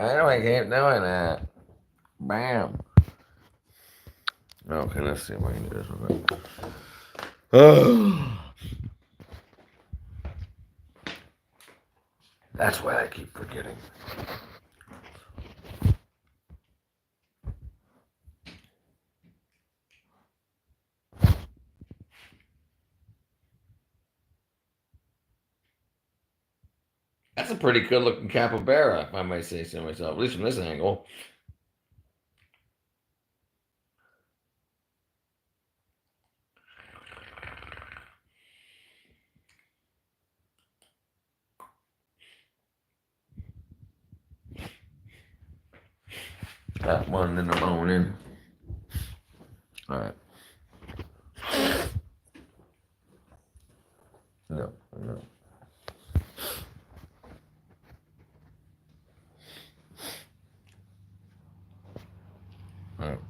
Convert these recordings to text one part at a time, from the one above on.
Why do I keep doing that? Bam. Okay, let's see if I can do this real quick. Oh, that's why I keep forgetting. That's a pretty good looking capybara, if I might say so myself, at least from this angle. That one in the morning. All right. No, no.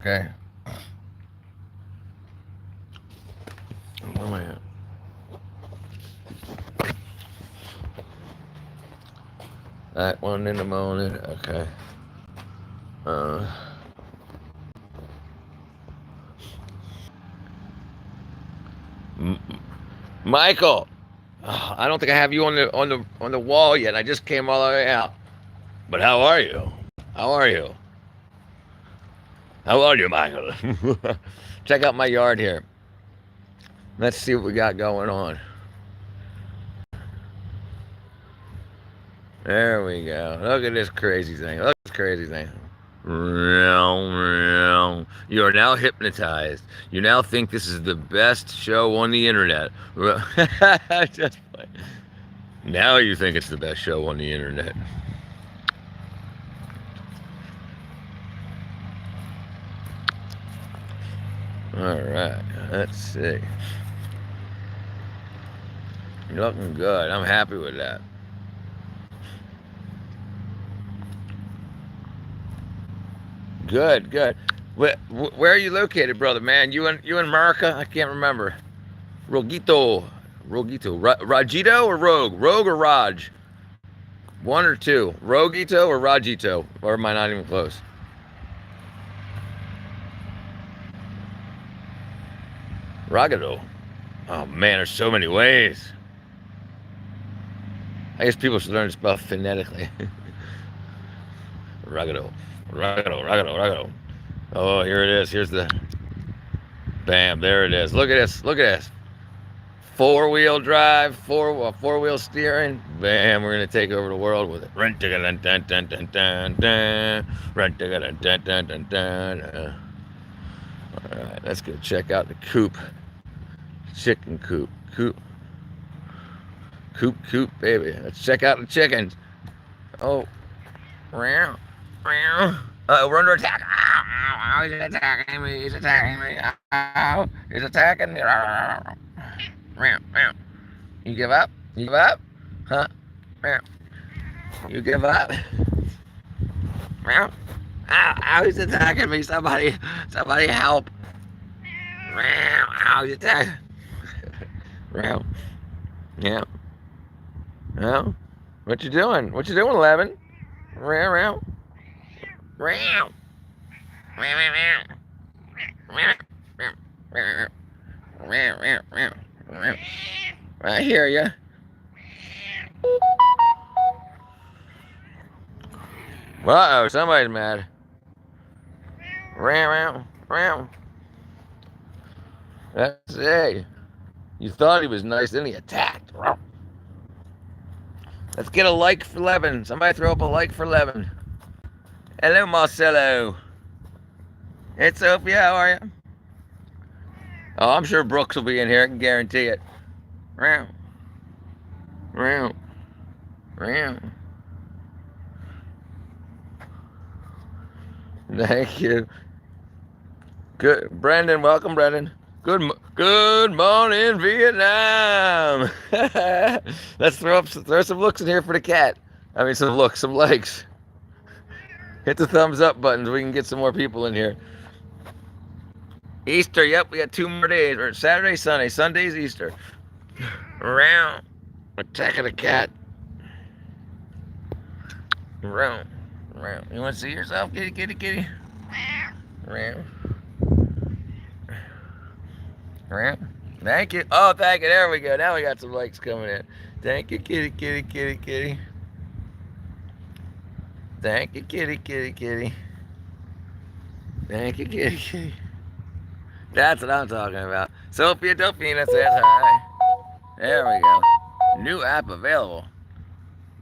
Okay. Where am I at? That one in the morning. Okay. Uh, Michael, I don't think I have you on the wall yet. I just came all the way out. But how are you? How are you? How are you, Michael? Check out my yard here. Let's see what we got going on. There we go. Look at this crazy thing. Look at this crazy thing. You are now hypnotized. You now think this is the best show on the internet. Just play. Now you think it's the best show on the internet. All right, let's see. You're looking good. I'm happy with that. Good, good. Where are you located, brother, man? You in America? I can't remember. Rogito. Rajito or Rogue? Rogue or Raj? One or two. Rogito or Rajito? Or am I not even close? Ragado. Oh man, there's so many ways. I guess people should learn to spell phonetically. Ragado. Oh, here it is. Here's the. Bam, there it is. Look at this. Look at this. Four-wheel drive, four-wheel steering. Bam, we're gonna take over the world with it. All right, let's go check out the coop. Chicken coop. Coop, baby. Let's check out the chickens. Oh, we're under attack. He's attacking me. He's attacking me. You give up? You give up? Huh? You give up? He's attacking me. Somebody help. He's attacking. Yeah. Well, what you doing? What you doing, Levin? I hear you. Uh-oh, somebody's mad. That's it. You thought he was nice, then he attacked. Let's get a like for Levin. Somebody throw up a like for Levin. Hello, Marcelo. It's Sophia. How are you? Oh, I'm sure Brooks will be in here. I can guarantee it. Thank you. Good, Brendan. Welcome, Brendan. Good morning, Vietnam. Let's throw some looks in here for the cat. I mean, some likes. Hit the thumbs up button so we can get some more people in here. Easter, yep, we got 2 more days. Or Saturday, Sunday. Sunday's Easter. Round. Attack of the cat. Round. You want to see yourself, kitty, kitty, kitty? Thank you. Oh, thank you. There we go. Now we got some likes coming in. Thank you, kitty, kitty, kitty, kitty. Thank you, kitty, kitty, kitty. Thank you, kitty, kitty. That's what I'm talking about. Sophia Delfina says hi. There we go. New app available.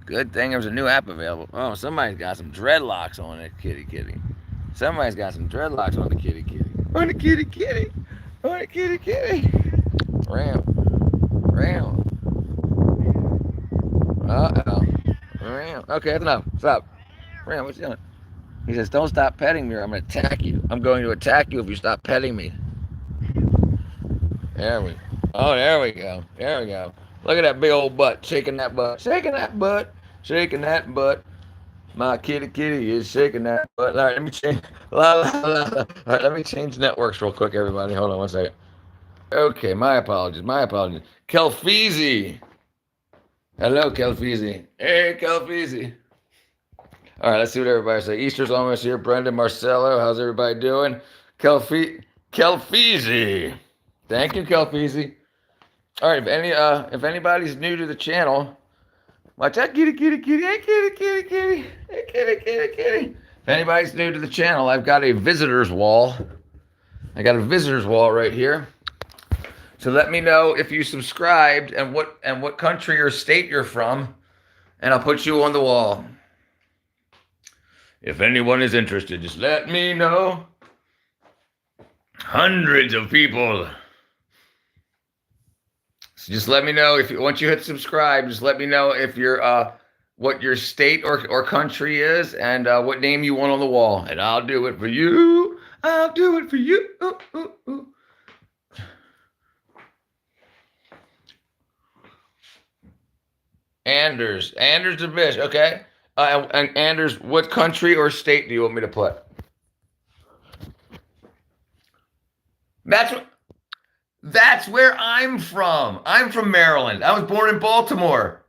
Good thing there's a new app available. Oh, somebody's got some dreadlocks on it, kitty, kitty. Somebody's got some dreadlocks on the kitty, kitty. On the kitty, kitty. On the kitty, kitty. Ram. Ram. Uh-oh. Ram. Okay, that's enough. Stop. Ram, what you doing? He says, don't stop petting me or I'm going to attack you. I'm going to attack you if you stop petting me. There we go. Oh, there we go. There we go. Look at that big old butt. Shaking that butt. Shaking that butt. Shaking that butt. My kitty kitty is shaking that butt. All right, let me change. All right, let me change networks real quick, everybody. Hold on one second. Okay, my apologies. My apologies. Kelfizi. Hello, Kelfizi. Hey, Kelfizi. All right, let's see what everybody says. Easter's almost here. Brendan, Marcelo, how's everybody doing? Kelfizi. Thank you, Kelfizi. All right, if anybody's new to the channel, watch that kitty, kitty, kitty, hey kitty, kitty, kitty, hey kitty, kitty, kitty. If anybody's new to the channel, I've got a visitors wall. I got a visitors wall right here. So let me know if you subscribed and what country or state you're from, and I'll put you on the wall. If anyone is interested, just let me know. Hundreds of people. So just let me know if once you hit subscribe, just let me know if you're what your state or country is and what name you want on the wall, and I'll do it for you. I'll do it for you. Ooh, ooh, ooh. Anders the Bish, okay. And Anders, what country or state do you want me to put? That's where I'm from. I'm from Maryland. I was born in Baltimore.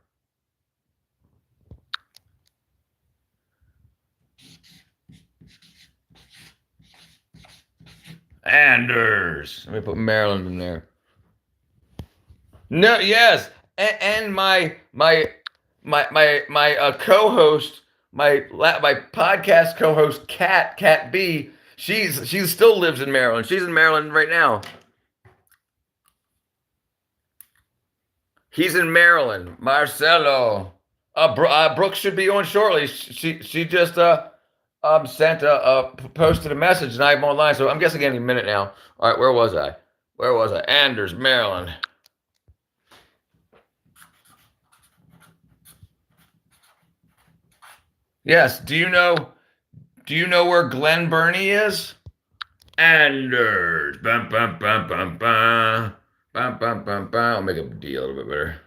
Anders. Let me put Maryland in there. No, yes. And my co-host, my podcast co-host, Cat B, she still lives in Maryland. She's in Maryland right now. He's in Maryland. Marcelo. Brooke should be on shortly. She just posted a message and I'm online, so I'm guessing any minute now. All right, where was I? Anders, Maryland. Yes. Do you know where Glen Burnie is? Anders. Bum, bum, bum, bum, bum. Bum, bum, bum, bum. I'll make a deal a little bit better.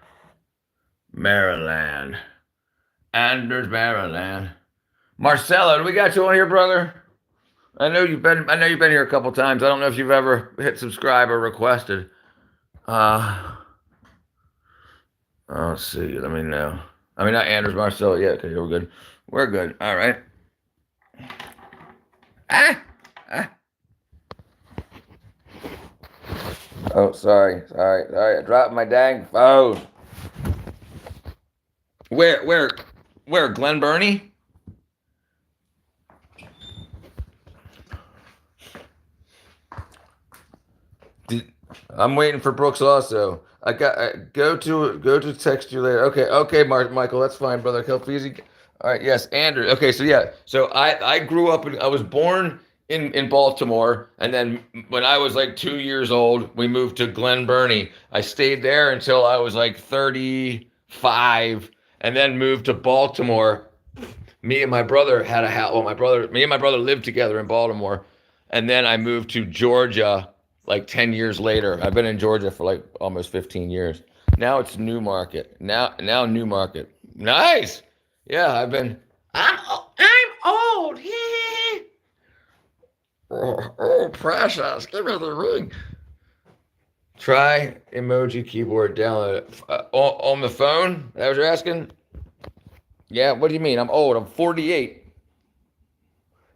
Maryland. Anders, Maryland. Marcelo, do we got you on here, brother? I know you've been here a couple times. I don't know if you've ever hit subscribe or requested. Let's see. Let me know. I mean, not Anders, Marcelo. Yeah, okay, we're good. We're good. All right. Oh, sorry. I dropped my dang phone. Where? Glen Burnie? I'm waiting for Brooks also. Go to text you later. Okay, Michael, that's fine, brother. Kelfizi. All right, yes, Andrew. Okay, so yeah, so I grew up I was born in Baltimore, and then when I was like 2 years old, we moved to Glen Burnie. I stayed there until I was like 35, and then moved to Baltimore. Me and my brother had a house. Well, me and my brother lived together in Baltimore, and then I moved to Georgia like 10 years later. I've been in Georgia for like almost 15 years. Now it's Newmarket. Now Newmarket. Nice. Yeah, I'm old. Oh, precious. Give me the ring. Try emoji keyboard download on the phone. That what you're asking? Yeah, what do you mean? I'm old. I'm 48.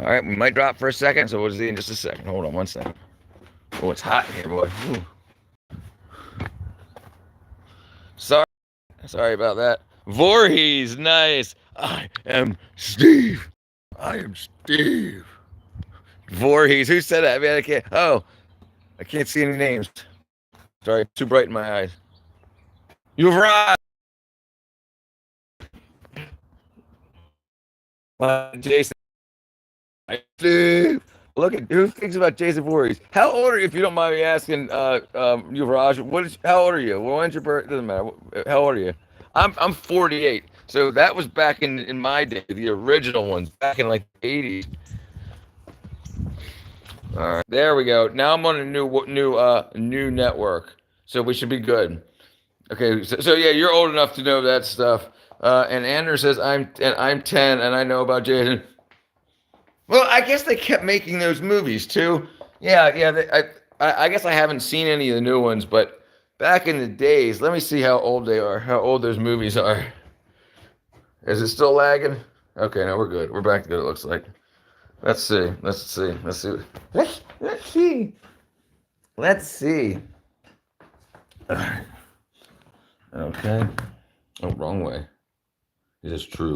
All right, we might drop for a second, so we'll see in just a second. Hold on one second. Oh, it's hot in here, boy. Ooh. Sorry about that. Voorhees, nice. I am Steve. I am Steve. Voorhees. Who said that? I mean, I can't. Oh, I can't see any names. Sorry, too bright in my eyes. You've arrived. Jason. Steve. Look at who thinks about Jason Voorhees. How old are you, if you don't mind me asking, Yuvraj? How old are you? Well, when's your birthday? Doesn't matter. How old are you? I'm 48. So that was back in my day, the original ones, back in like the 80s. All right, there we go. Now I'm on a new network, so we should be good. Okay, so yeah, you're old enough to know that stuff. And Anders says I'm 10 and I know about Jason. Well, I guess they kept making those movies too. Yeah. I guess I haven't seen any of the new ones, but back in the days, let me see how old they are, how old those movies are. Is it still lagging? Okay, no, we're good. We're back to good, it looks like. Let's see. Let's see. All right. Okay. Oh, wrong way. It is true.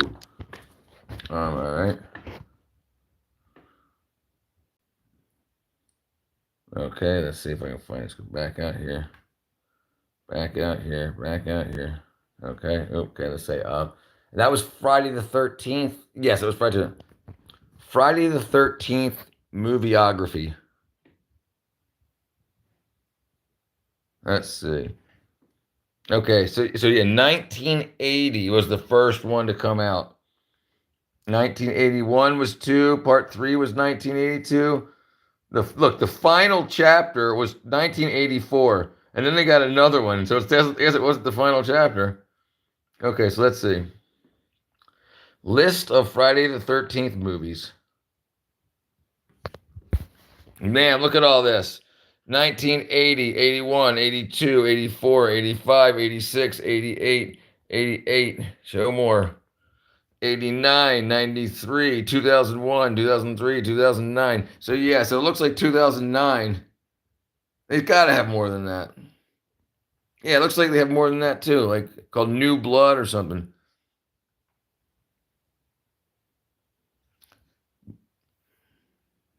All right. Okay, let's see if I can find it. Let's go back out here. Back out here. Okay, let's say that was Friday the 13th. Yes, it was Friday the 13th movieography. Let's see. Okay, so yeah, 1980 was the first one to come out. 1981 was 2, part 3 was 1982. The final chapter was 1984, and then they got another one. So I guess it wasn't the final chapter. Okay, so let's see. List of Friday the 13th movies. Man, look at all this. 1980, 81, 82, 84, 85, 86, 88, 88. Show more. 89, 93, 2001, 2003, 2009. So yeah, so it looks like 2009. They've got to have more than that. Yeah, it looks like they have more than that too, like called New Blood or something.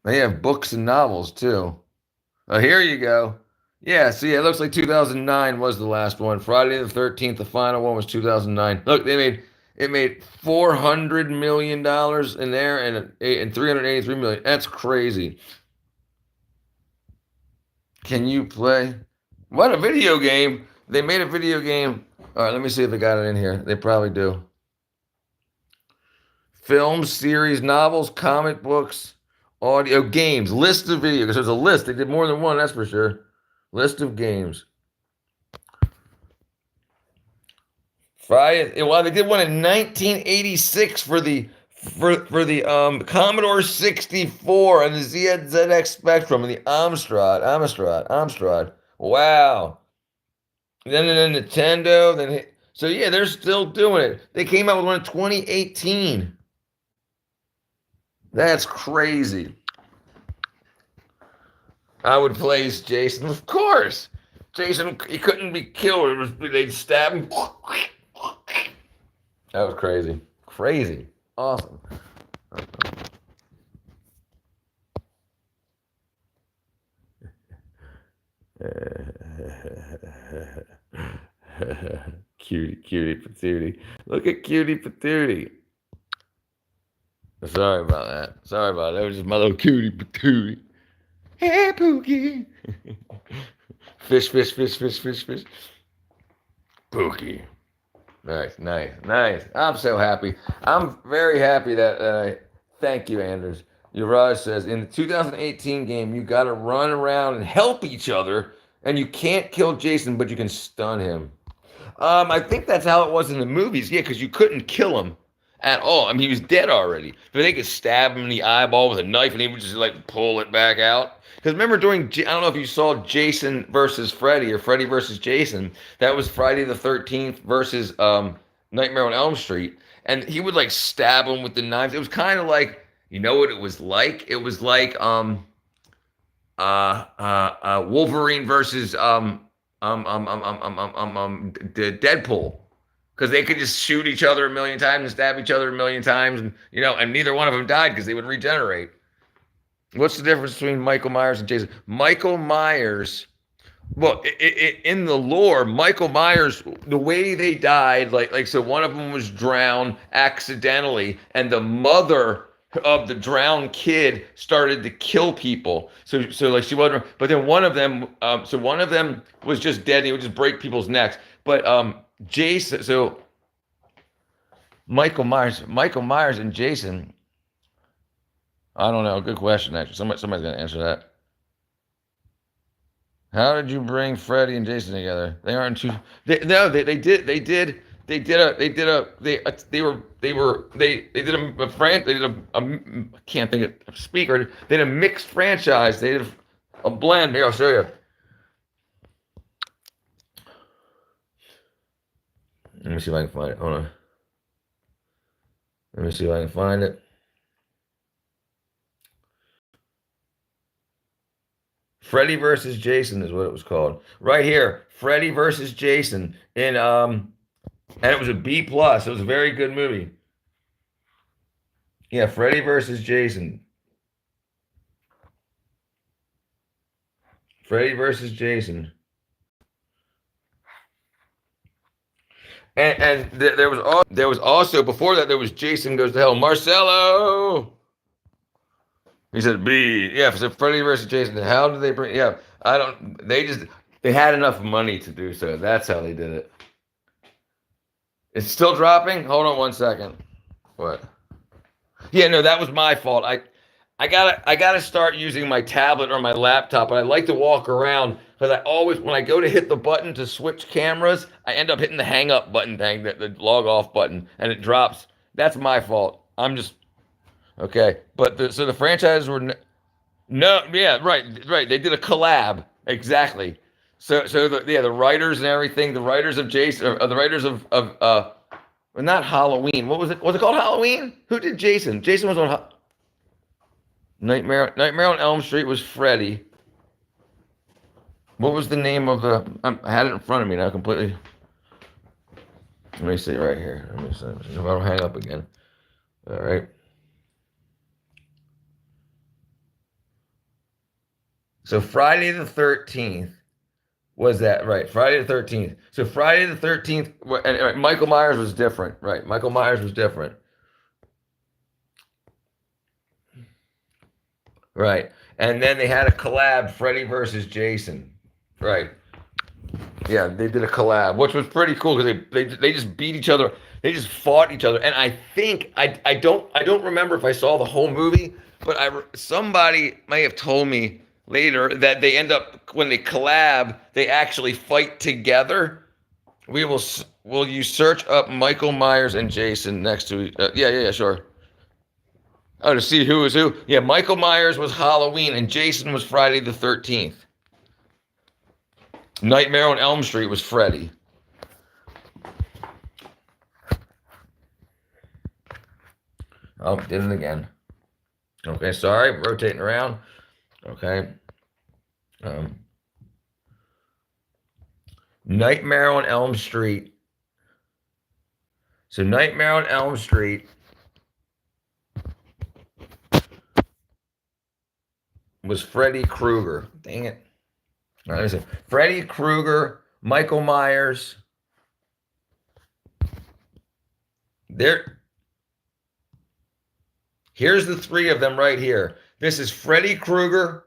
They have books and novels too. Oh, here you go. Yeah, see, it looks like 2009 was the last one. Friday the 13th, the final one was 2009. Look, it made $400 million in there and 383 million. That's crazy. Can you play? What, a video game? They made a video game. All right, let me see if they got it in here. They probably do. Films, series, novels, comic books, audio, games, list of videos. There's a list. They did more than one, that's for sure. List of games. Friday. Well, they did one in 1986 for the Commodore 64 and the ZX Spectrum and the Amstrad. Wow. Then the Nintendo. So yeah, they're still doing it. They came out with one in 2018. That's crazy. I would place Jason, of course. Jason, he couldn't be killed. They'd stab him. That was crazy. Crazy. Awesome. Cutie patootie. Look at cutie patootie. Sorry about that. That was just my little cutie patootie. Hey, Pookie. Fish. Pookie. Nice. I'm so happy. I'm very happy that, thank you, Anders. Yuvraj says, in the 2018 game, you got to run around and help each other, and you can't kill Jason, but you can stun him. I think that's how it was in the movies. Yeah, because you couldn't kill him at all. I mean, he was dead already. But they could stab him in the eyeball with a knife, and he would just, like, pull it back out. Because remember I don't know if you saw Jason versus Freddy or Freddy versus Jason. That was Friday the 13th versus Nightmare on Elm Street. And he would, like, stab him with the knife. It was kind of like You know what it was like? It was like Wolverine versus Deadpool, because they could just shoot each other a million times and stab each other a million times, and and neither one of them died because they would regenerate. What's the difference between Michael Myers and Jason? Michael Myers, well, in the lore, Michael Myers, the way they died, so one of them was drowned accidentally, and the mother of the drowned kid started to kill people. So like she wasn't, but then one of them was just dead. And he would just break people's necks. But Jason, so Michael Myers and Jason. I don't know. Good question, actually. Somebody's gonna answer that. How did you bring Freddy and Jason together? They aren't two. They did I can't think of a speaker. They did a mixed franchise. They did a blend. Here, I'll show you. Let me see if I can find it. Hold on. Let me see if I can find it. Freddy versus Jason is what it was called. Right here, Freddy versus Jason and it was a B plus. It was a very good movie. Yeah, Freddy versus Jason. Freddy versus Jason. And there was also before that there was Jason Goes to Hell. Marcelo. He said B. Yeah, so Freddy versus Jason. How did they bring? Yeah, I don't. They had enough money to do so. That's how they did it. It's still dropping. Hold on one second. What? Yeah, no, that was my fault. I gotta start using my tablet or my laptop. And I like to walk around because I always, when I go to hit the button to switch cameras, I end up hitting the hang up button thing, the log off button, and it drops. That's my fault. I'm just okay. But so the franchises were no, yeah, right. They did a collab exactly. So the writers and everything, the writers of Jason, the writers of well, not Halloween. What was it? Was it called Halloween? Who did Jason? Jason was on Nightmare on Elm Street was Freddy. What was the name of the? I had it in front of me now completely. Let me see right here. Let me see if I don't hang up again. All right. So Friday the 13th was that right? Friday the 13th. So Friday the 13th, and Michael Myers was different, right? Michael Myers was different. Right. And then they had a collab, Freddy versus Jason. Right. Yeah, they did a collab, which was pretty cool because they just beat each other. They just fought each other. And I think I don't remember if I saw the whole movie, but somebody may have told me later that they end up when they collab, they actually fight together. Will you search up Michael Myers and Jason next to yeah, sure. Oh, to see who is who? Yeah, Michael Myers was Halloween and Jason was Friday the 13th. Nightmare on Elm Street was Freddy. Oh, did it again. Okay, sorry, rotating around. Okay. Nightmare on Elm Street. So Nightmare on Elm Street was Freddy Krueger. Dang it. All right, listen. Freddy Krueger, Michael Myers. Here's the three of them right here. This is Freddy Krueger,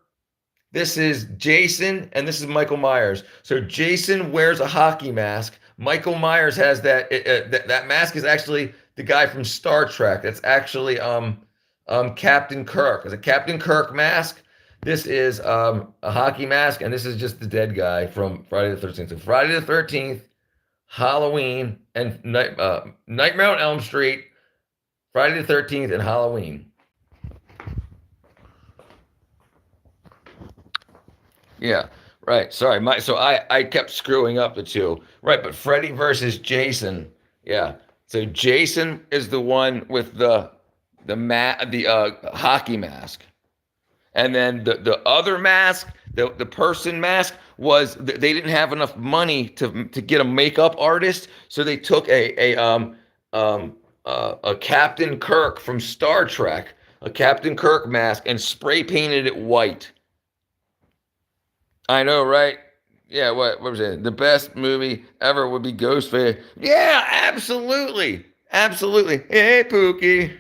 this is Jason, and this is Michael Myers. So Jason wears a hockey mask. Michael Myers has that. That mask is actually the guy from Star Trek. That's actually Captain Kirk. It's a Captain Kirk mask. This is a hockey mask, and this is just the dead guy from Friday the 13th. So Friday the 13th, Halloween, and Nightmare on Elm Street, Friday the 13th, and Halloween. Yeah, right. Sorry, so I kept screwing up the two. Right, but Freddy versus Jason. Yeah. So Jason is the one with the the hockey mask. And then the other mask, the person mask, was they didn't have enough money to get a makeup artist, so they took a Captain Kirk from Star Trek, a Captain Kirk mask, and spray painted it white. I know, right? Yeah, what was it? The best movie ever would be Ghostface. Yeah, absolutely. Absolutely. Hey, Pookie.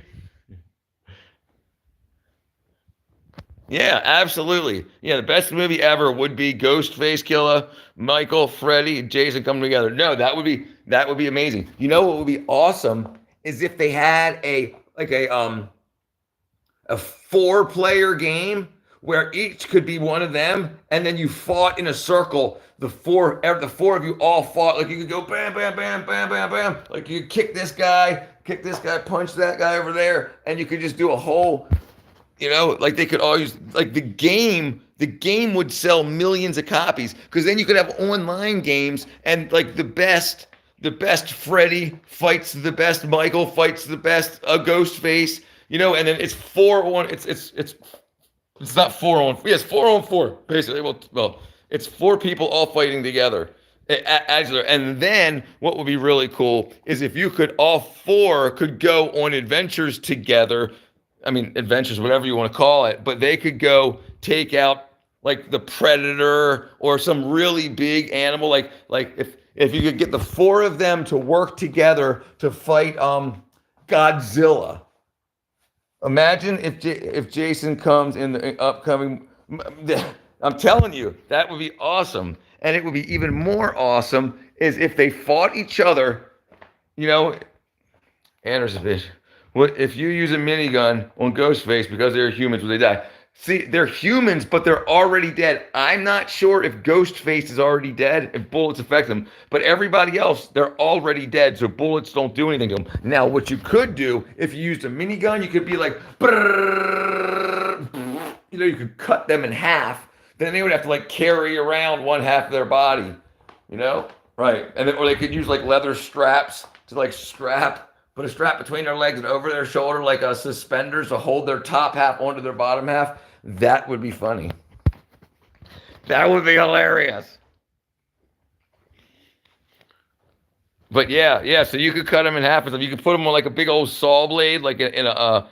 Yeah, absolutely. Yeah, the best movie ever would be Ghostface Killer, Michael, Freddy, Jason coming together. No, that would be amazing. You know what would be awesome is if they had a four-player game where each could be one of them, and then you fought in a circle. The four of you all fought. Like you could go bam, bam, bam, bam, bam, bam. Like you kick this guy, punch that guy over there, and you could just do a whole. Like they could always like the game. The game would sell millions of copies because then you could have online games and like the best Freddy fights the best Michael fights the best Ghostface. And then it's 4-on. It's not 4-on. Yes, 4-on-4 basically. Well, it's four people all fighting together. And then what would be really cool is if you could all four could go on adventures together. I mean, adventures, whatever you want to call it, but they could go take out like the predator or some really big animal. Like if you could get the four of them to work together to fight Godzilla. Imagine if Jason comes in the upcoming. I'm telling you, that would be awesome, and it would be even more awesome is if they fought each other. Anderson fish. What if you use a minigun on Ghostface because they're humans when they die? See, they're humans, but they're already dead. I'm not sure if Ghostface is already dead, if bullets affect them. But everybody else, they're already dead, so bullets don't do anything to them. Now, what you could do, if you used a minigun, you could be like, you could cut them in half. Then they would have to like carry around one half of their body, Right. And then, or they could use like leather straps to like put a strap between their legs and over their shoulder like a suspenders to hold their top half onto their bottom half. That would be funny. That would be hilarious. But yeah. So you could cut them in half. You could put them on like a big old saw blade, like in a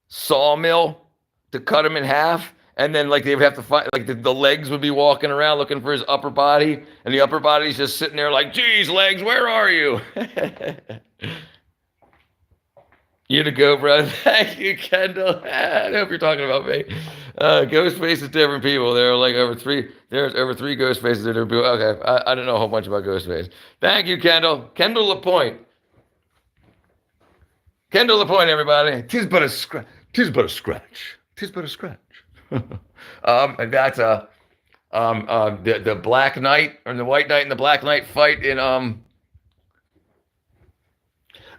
sawmill to cut them in half. And then, like, they would have to find, like, the legs would be walking around looking for his upper body, and the upper body's just sitting there like, geez, legs, where are you? You to go, bro. Thank you, Kendall. I hope you're talking about me. Ghostface is different people. There's over three Ghostfaces that are people. Okay, I don't know a whole bunch about Ghostface. Thank you, Kendall. Kendall LaPointe. Kendall LaPointe, everybody. Tis but a scratch. Tis but a scratch. Tis but a scratch. And that's the Black Knight or the White Knight and the Black Knight fight in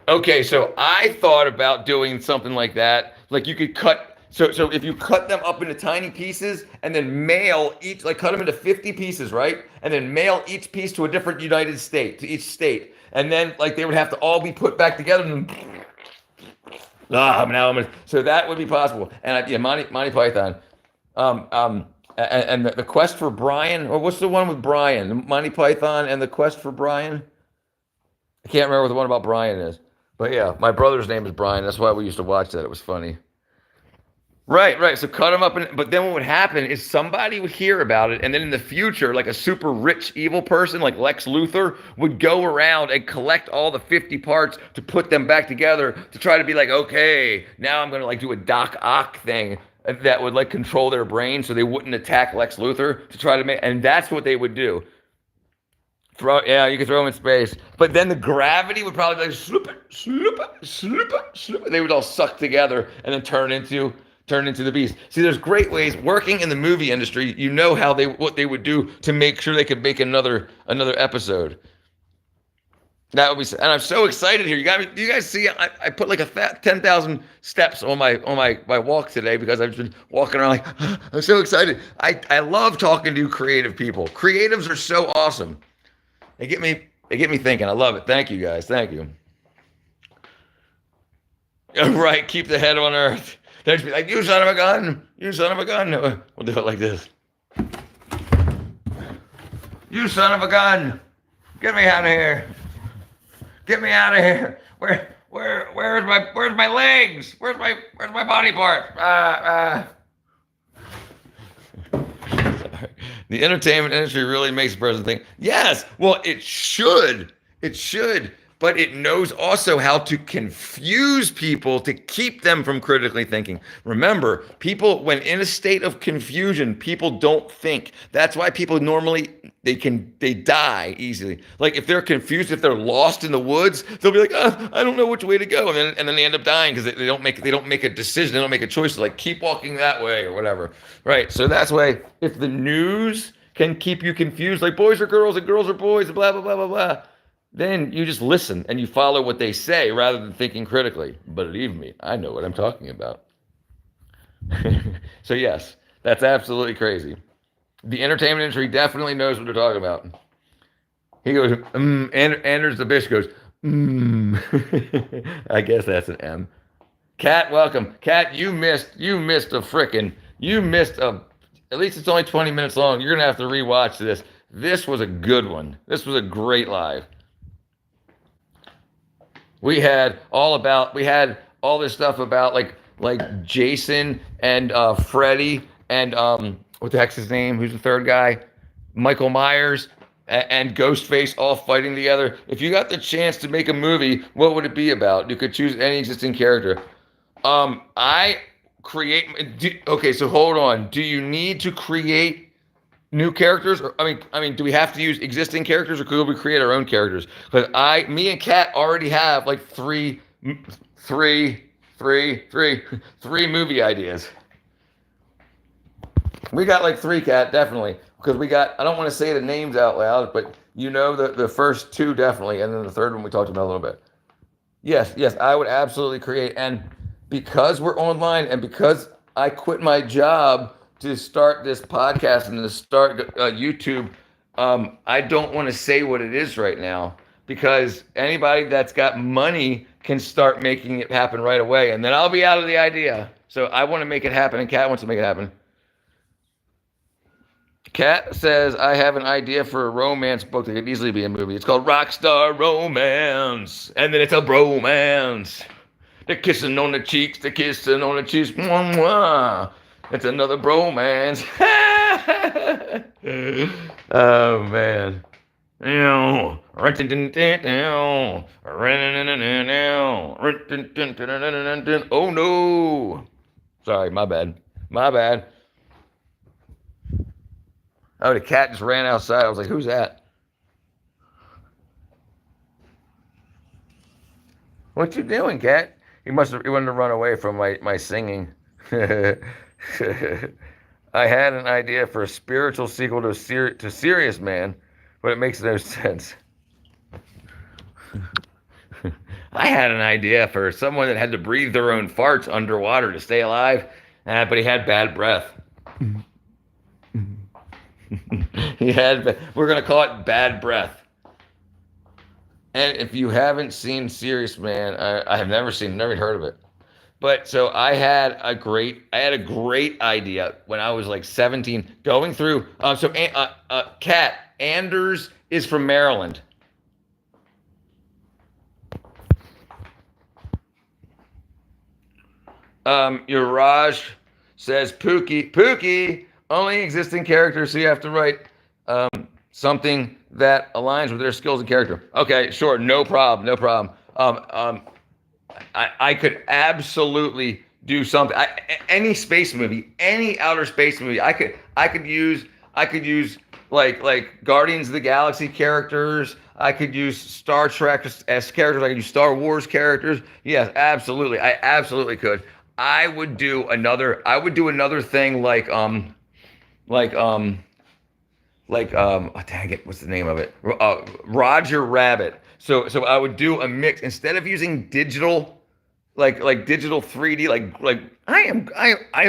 Okay, so I thought about doing something like that. Like you could cut so if you cut them up into tiny pieces and then mail each, like cut them into 50 pieces, right? And then mail each piece to a different United State, to each state. And then like they would have to all be put back together and so that would be possible. And Monty Python. And the Quest for Brian, or what's the one with Brian? Monty Python and the Quest for Brian? I can't remember what the one about Brian is. But yeah, my brother's name is Brian. That's why we used to watch that. It was funny. Right. So cut them up. But then what would happen is somebody would hear about it. And then in the future, like a super rich evil person like Lex Luthor would go around and collect all the 50 parts to put them back together to try to be like, okay, now I'm going to like do a Doc Ock thing that would like control their brain so they wouldn't attack Lex Luthor to try to make, and that's what they would do. You could throw them in space, but then the gravity would probably be like sloop it. They would all suck together and then turn into the beast. See, there's great ways working in the movie industry. You know what they would do to make sure they could make another episode. That would be, and I'm so excited here. You guys see? I put like 10,000 steps on my walk today because I've been walking around like I'm so excited. I love talking to creative people. Creatives are so awesome. They get me thinking. I love it. Thank you guys. Thank you. Right, keep the head on earth. They'd be like, you son of a gun, you son of a gun. We'll do it like this. You son of a gun, get me out of here. Get me out of here. Where's my legs? Where's my body part? The entertainment industry really makes a person think, yes, well, it should. It should. But it knows also how to confuse people to keep them from critically thinking. Remember, people, when in a state of confusion, people don't think. That's why people normally, they die easily. Like if they're confused, if they're lost in the woods, they'll be like, I don't know which way to go. And then they end up dying because they don't make a decision. They don't make a choice to like keep walking that way or whatever. Right. So that's why if the news can keep you confused, like boys are girls and girls are boys, blah, blah, blah, blah, blah. Then you just listen and you follow what they say rather than thinking critically. Believe me, I know what I'm talking about. So yes, that's absolutely crazy. The entertainment industry definitely knows what they're talking about. He goes, Anders the Bish goes, I guess that's an M. Kat, welcome. Kat, you missed at least it's only 20 minutes long. You're going to have to rewatch this. This was a good one. This was a great live. We had all this stuff about like Jason and Freddy and what the heck's his name? Who's the third guy? Michael Myers and Ghostface all fighting together. If you got the chance to make a movie, what would it be about? You could choose any existing character. Okay, so hold on. Do you need to create new characters? Or, I mean, do we have to use existing characters, or could we create our own characters? Because me and Kat already have like three movie ideas. We got like three, Kat, definitely. Because I don't want to say the names out loud, but you know the first two definitely, and then the third one we talked about a little bit. Yes, I would absolutely create. And because we're online and because I quit my job to start this podcast and to start YouTube, I don't want to say what it is right now, because anybody that's got money can start making it happen right away, and then I'll be out of the idea. So I want to make it happen, and Kat wants to make it happen. Kat says, I have an idea for a romance book that could easily be a movie. It's called Rockstar Romance, and then it's a bromance. The kissing on the cheeks, mwah, mwah. It's another bromance. Oh, man. Oh, no. Sorry, my bad. Oh, the cat just ran outside. I was like, who's that? What you doing, cat? He wanted to run away from my singing. I had an idea for a spiritual sequel to Serious Man, but it makes no sense. I had an idea for someone that had to breathe their own farts underwater to stay alive, but he had bad breath. We're going to call it bad breath. And if you haven't seen Serious Man, I have never heard of it. But so I had a great idea when I was like 17, going through. Kat, Anders is from Maryland. Uraj says Pookie, only existing characters, so you have to write something that aligns with their skills and character. Okay, sure, no problem. I could absolutely do something. Any space movie, any outer space movie. I could use like Guardians of the Galaxy characters. I could use Star Trek as characters. I could use Star Wars characters. Yes, absolutely. I absolutely could. I would do another thing like dang it, what's the name of it? Roger Rabbit. So I would do a mix instead of using digital like digital 3D, like I am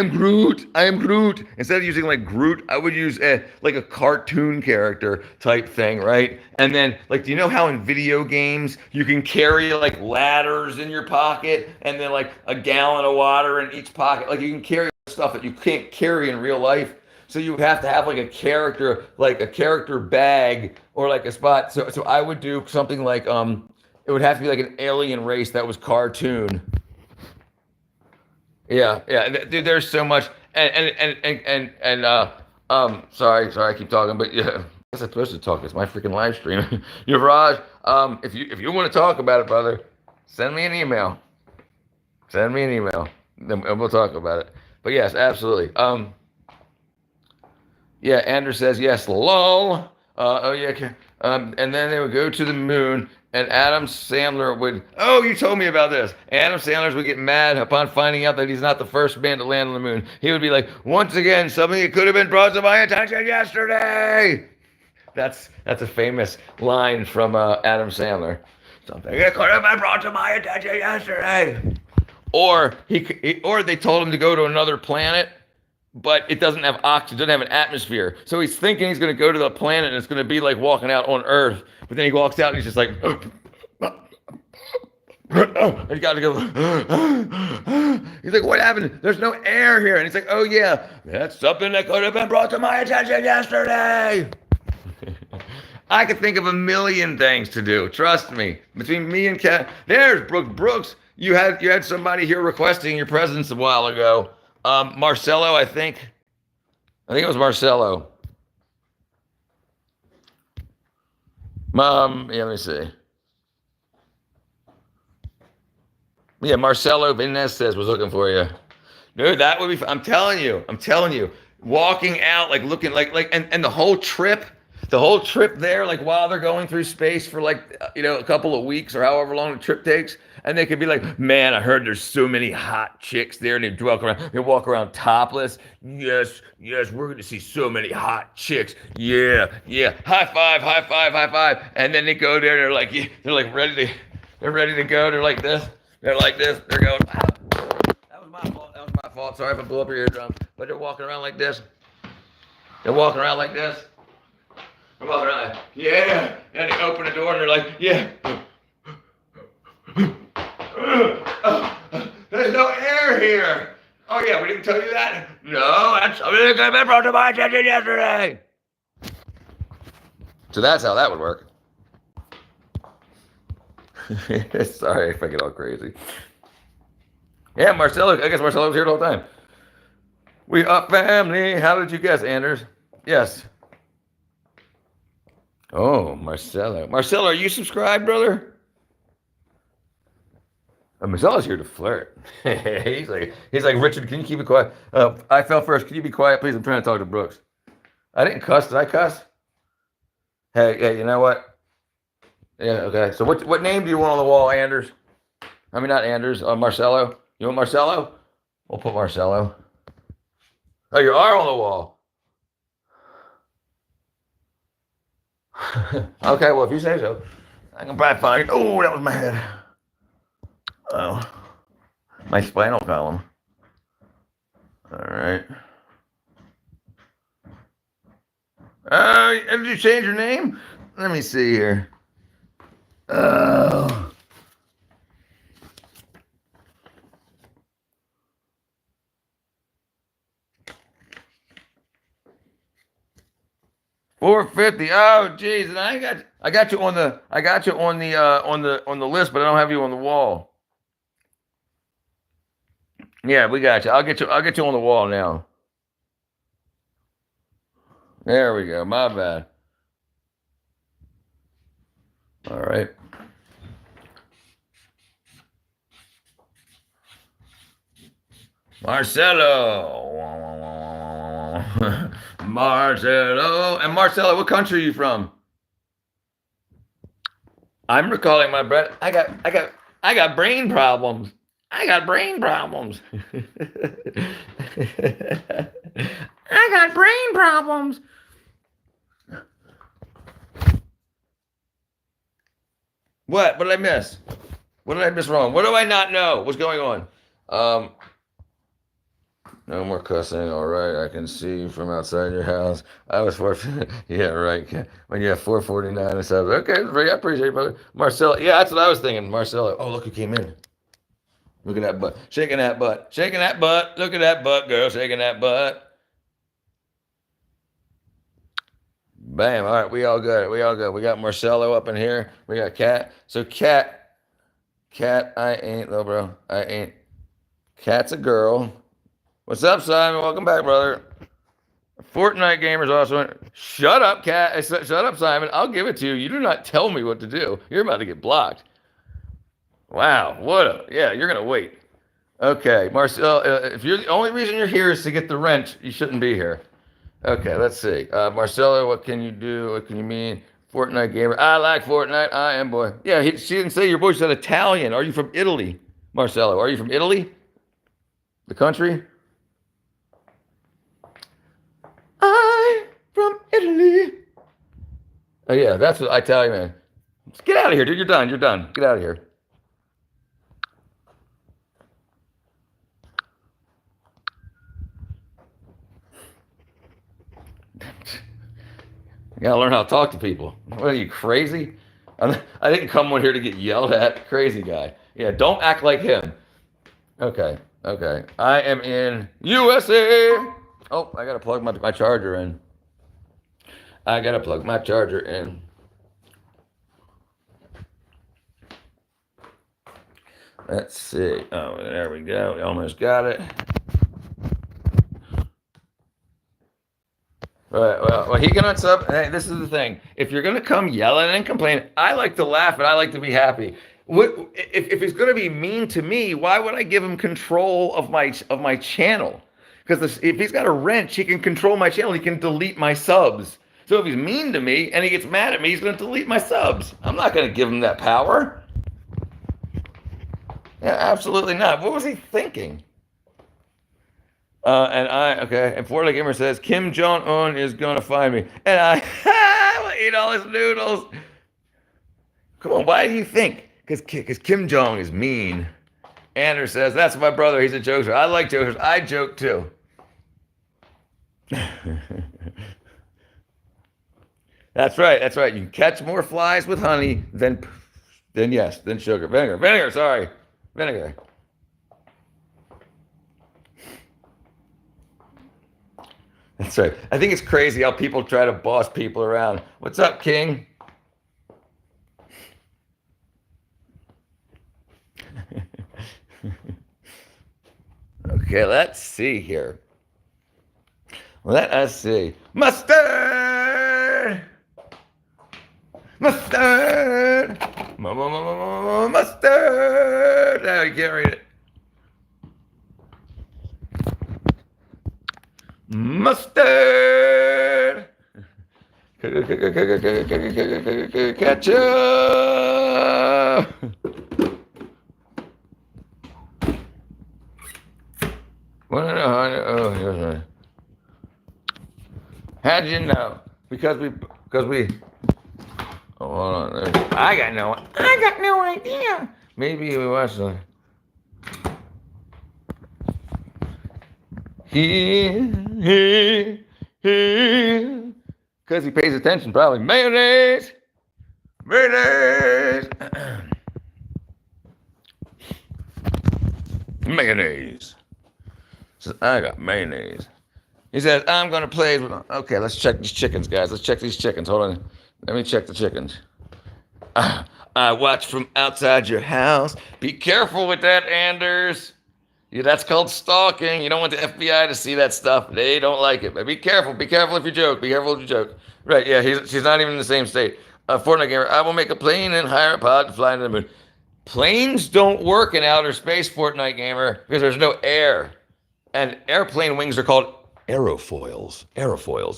Groot, I am Groot. Instead of using like Groot, I would use like a cartoon character type thing, right? And then like, do you know how in video games you can carry like ladders in your pocket and then like a gallon of water in each pocket? Like you can carry stuff that you can't carry in real life. So you have to have like a character bag or like a spot. So I would do something like it would have to be like an alien race that was cartoon. Yeah, yeah, dude. There's so much, Sorry, I keep talking, but yeah, I was supposed to talk. It's my freaking live stream. Yuvraj, if you want to talk about it, brother, send me an email. Send me an email, and we'll talk about it. But yes, absolutely. Yeah, Anders says yes. Lol. Oh yeah. Okay. And then they would go to the moon, and Adam Sandler would. Oh, you told me about this. Adam Sandler would get mad upon finding out that he's not the first man to land on the moon. He would be like, "Once again, something that could have been brought to my attention yesterday." That's a famous line from Adam Sandler. Something that could have been brought to my attention yesterday. Or or they told him to go to another planet, but it doesn't have oxygen, doesn't have an atmosphere. So he's thinking he's going to go to the planet and it's going to be like walking out on Earth. But then he walks out and he's just like, and he got to go. He's like, what happened? There's no air here. And he's like, oh yeah, that's something that could have been brought to my attention yesterday. I could think of a million things to do. Trust me. Between me and Kat, there's Brooks. Brooks, you had somebody here requesting your presence a while ago. Marcelo, I think it was Marcelo. Yeah, let me see. Yeah, Marcelo Vinez was looking for you. Dude, that would be, I'm telling you, walking out, like looking and the whole trip there, like while they're going through space for like, a couple of weeks or however long the trip takes. And they could be like, man, I heard there's so many hot chicks there, and they walk around topless. Yes, we're going to see so many hot chicks. Yeah. High five. And then they go there, they're ready to go. They're like this. They're going, wow. That was my fault. Sorry if I blew up your eardrum. But they're walking around like this. They're walking around like, yeah. And they open the door and they're like, yeah. There's no air here. Oh yeah, we didn't tell you that? No, that's something that could have been brought to my attention yesterday. So that's how that would work. Sorry if I get all crazy. Yeah, Marcelo, I guess Marcelo was here the whole time. We up family. How did you guess, Anders? Yes. Oh, Marcelo. Marcelo, are you subscribed, brother? Marcelo's here to flirt. he's like, Richard, can you keep it quiet? I fell first. Can you be quiet, please? I'm trying to talk to Brooks. I didn't cuss. Did I cuss? Hey, you know what? Yeah, okay. So what name do you want on the wall, Anders? I mean, not Anders. Marcelo. You want Marcelo? We'll put Marcelo. Oh, you are on the wall. Okay, well, if you say so. I can probably find it. Oh, that was my head. Oh, my spinal column. All right. Did you change your name? Let me see here. Oh. $450. Oh, geez, and I got you on the list, but I don't have you on the wall. Yeah, we got you. I'll get you on the wall now. There we go. My bad. All right. Marcelo. Marcelo. And Marcelo, what country are you from? I'm recalling my breath. I got brain problems. I got brain problems. I got brain problems. What? What did I miss? What did I miss wrong? What do I not know? What's going on? Um, no more cussing. All right, I can see you from outside your house. I was 4. Yeah, right. When you have 449 and stuff. Okay, I appreciate it, brother. Marcella. Yeah, that's what I was thinking. Marcella. Oh, look who came in. Look at that butt. Shaking that butt. Shaking that butt. Look at that butt, girl. Shaking that butt. Bam. All right, we all good. We all good. We got Marcelo up in here. We got Cat. So Cat, I ain't though, bro. I ain't. Cat's a girl. What's up, Simon? Welcome back, brother. Fortnite gamers also. Shut up, Cat. Shut up, Simon. I'll give it to you. You do not tell me what to do. You're about to get blocked. Wow. What a. Yeah, you're gonna wait. Okay, Marcel. If you're the only reason you're here is to get the rent, you shouldn't be here. Okay, let's see. Marcelo, what can you do? What can you mean? Fortnite gamer. I like Fortnite. I am, boy. Yeah, she didn't say your boy said Italian. Are you from Italy, Marcelo? Are you from Italy? The country? I'm from Italy. Oh, yeah, that's what I tell you, man. Just get out of here, dude. You're done. You're done. Get out of here. You gotta learn how to talk to people. What are you, crazy? I didn't come on here to get yelled at. Crazy guy. Yeah, don't act like him. Okay, okay. I am in USA. Oh, I gotta plug my charger in. I gotta plug my charger in. Let's see. Oh, there we go. We almost got it. Right. Well, he cannot sub. Hey, this is the thing. If you're gonna come yelling and complain, I like to laugh and I like to be happy. If he's gonna be mean to me, why would I give him control of my channel? Because if he's got a wrench, he can control my channel. He can delete my subs. So if he's mean to me and he gets mad at me, he's gonna delete my subs. I'm not gonna give him that power. Yeah, absolutely not. What was he thinking? And Florida Gamer says Kim Jong Un is gonna find me, and I will eat all his noodles. Come on, why do you think? Because Kim Jong is mean. Anders says that's my brother. He's a jokester. I like jokers. I joke too. That's right. That's right. You can catch more flies with honey than sugar. Vinegar. Sorry, vinegar. That's right. I think it's crazy how people try to boss people around. What's up, King? Okay, let's see here. Let us see. Mustard! Mustard! Mustard! Now you can't read it. Mustard! Ketchup! Oh, how'd you know? Because we. Oh, hold on. I got no idea. Maybe we watched the. Because he pays attention, probably. Mayonnaise! Mayonnaise. Says, I got mayonnaise. He says, I'm going to play with. Okay, let's check these chickens, guys. Let's check these chickens. Hold on. Let me check the chickens. I watch from outside your house. Be careful with that, Anders. Yeah, that's called stalking. You don't want the FBI to see that stuff. They don't like it. But be careful. Be careful if you joke. Be careful if you joke. Right, yeah, she's not even in the same state. Fortnite gamer, I will make a plane and hire a pilot to fly into the moon. Planes don't work in outer space, Fortnite gamer, because there's no air. And airplane wings are called aerofoils.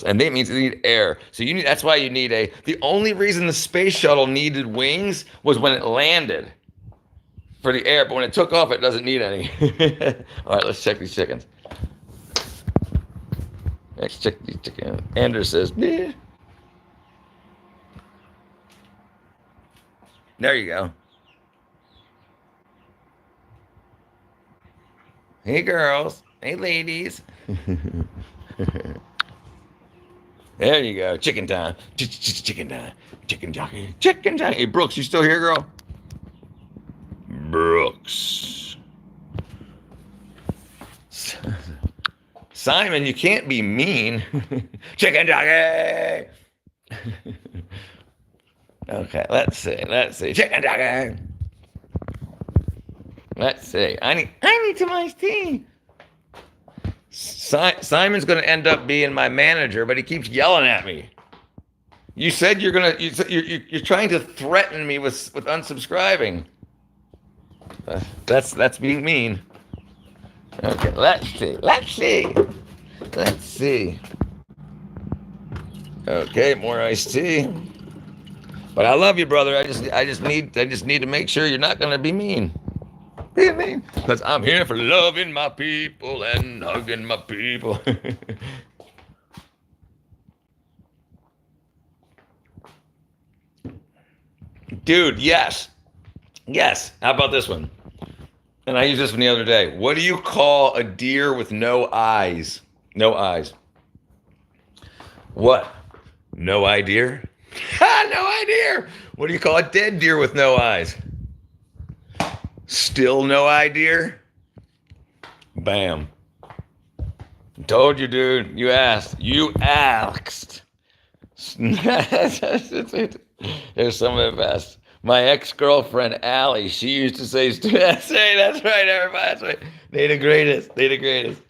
And that means you need air. So that's why you need the only reason the space shuttle needed wings was when it landed. For the air, but when it took off, it doesn't need any. All right, let's check these chickens. Let's check these chickens. Anders says, yeah. There you go. Hey, girls. Hey, ladies. There you go. Chicken time. Chicken time. Chicken jockey. Chicken jockey. Hey, Brooks, you still here, girl? Brooks. Simon, you can't be mean. Chicken jockey. Okay, let's see. Let's see. Chicken jockey. Let's see. I need some iced tea. Simon's going to end up being my manager, but he keeps yelling at me. You said you're trying to threaten me with unsubscribing. That's being mean. Okay, let's see. Okay, more iced tea. But I love you, brother. I just need to make sure you're not gonna be mean. Be mean, because I'm here for loving my people and hugging my people. Dude, yes. Yes. How about this one? And I used this one the other day. What do you call a deer with no eyes? No eyes. What? No idea? No idea. What do you call a dead deer with no eyes? Still no idea? Bam. Told you, dude. You asked. You asked. There's some of the best. My ex-girlfriend, Allie, she used to say, that's right, everybody. That's right. They the greatest. They the greatest.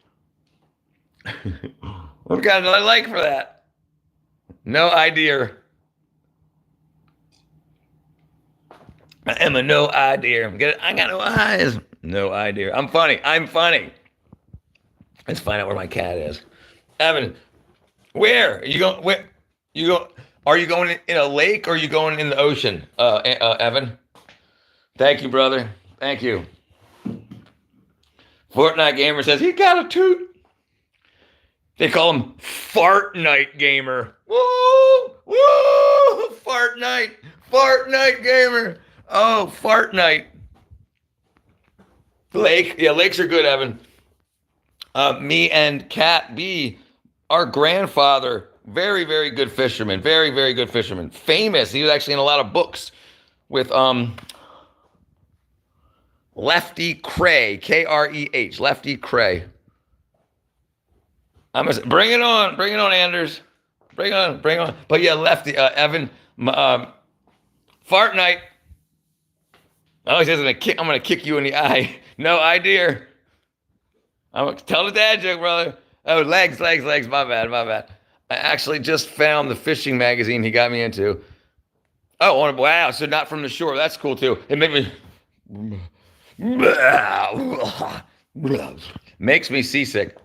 What kind of I like for that? No idea. I am a no idea. I got no eyes. No idea. I'm funny. Let's find out where my cat is. Evan, where? Are you going? Where? You go? Are you going in a lake or are you going in the ocean, Evan? Thank you, brother. Thank you. Fortnite Gamer says he got a toot. They call him Fart Night Gamer. Woo! Woo! Fart Night Gamer. Oh, Fart Night. Lake. Yeah, lakes are good, Evan. Me and Cat B, our grandfather, very, very good fisherman. Very, very good fisherman. Famous. He was actually in a lot of books with Lefty Kreh, Kreh, Lefty Kreh. Bring it on, Anders. Bring it on. But yeah, Lefty, Evan, Fart Night. Oh, he says I'm gonna kick you in the eye. No idea. Tell the dad joke, brother. Oh, legs. My bad. I actually just found the fishing magazine he got me into. Oh, wow. So not from the shore. That's cool too. It made me makes me seasick.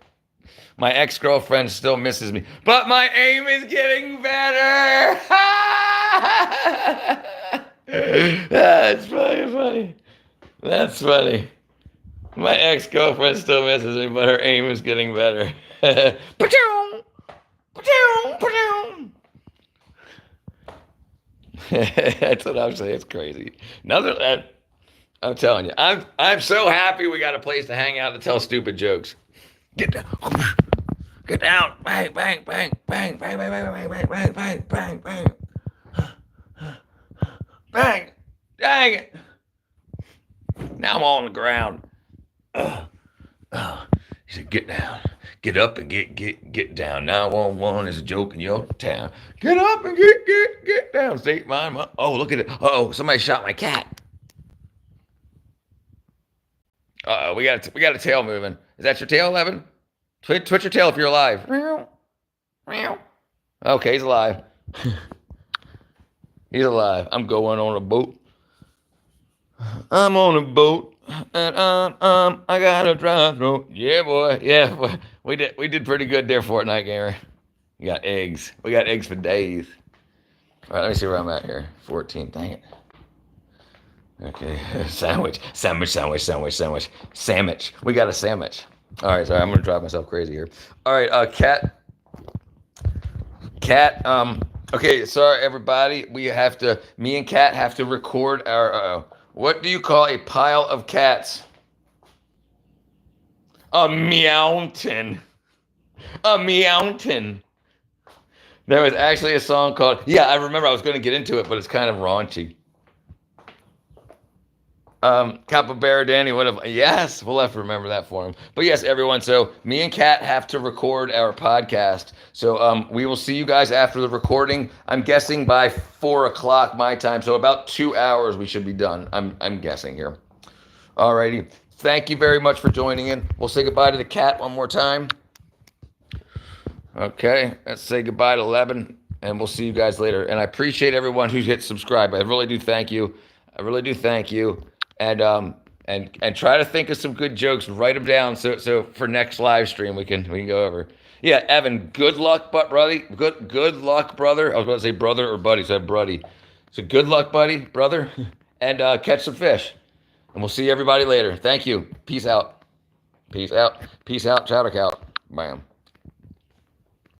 My ex-girlfriend still misses me, but my aim is getting better. That's funny. That's funny. My ex-girlfriend still misses me, but her aim is getting better. That's what I'm saying. It's crazy. I'm telling you, I'm so happy we got a place to hang out to tell stupid jokes. Get down. Get down. Bang, bang, bang, bang, bang, bang, bang, bang, bang, bang, bang, bang. Bang. Dang it. Now I'm on the ground. He said, get down. Get up and get down. 911 is a joke in your town. Get up and get down. State mine. Oh, look at it. Uh-oh, somebody shot my cat. Uh-oh, we got a tail moving. Is that your tail, Evan? Twitch your tail if you're alive. Okay, he's alive. He's alive. I'm going on a boat. I'm on a boat, and I got a dry throat. Yeah, boy. We did pretty good there, Fortnite Gamer. We got eggs. We got eggs for days. All right, let me see where I'm at here. 14. Dang it. Okay, sandwich. We got a sandwich. All right, sorry, I'm gonna drive myself crazy here. All right, Cat. Okay, sorry everybody. Me and Cat have to record our. What do you call a pile of cats? A mountain. A mountain. There was actually a song called, yeah, I remember I was going to get into it, but it's kind of raunchy. Capybara Danny, yes, we'll have to remember that for him. But yes, everyone, so me and Kat have to record our podcast. So we will see you guys after the recording. I'm guessing by 4 o'clock my time. So about 2 hours we should be done. I'm guessing here. Alrighty. Thank you very much for joining in. We'll say goodbye to the cat one more time. Okay, let's say goodbye to Leben, and we'll see you guys later. And I appreciate everyone who hit subscribe. I really do thank you. I really do thank you. And try to think of some good jokes. Write them down so for next live stream we can go over. Yeah, Evan, good luck, brother. Good luck, brother. I was about to say brother or buddy, so I said buddy. So good luck, buddy, brother, and catch some fish. And we'll see everybody later. Thank you. Peace out. Peace out. Peace out. Chowder cow. Bam.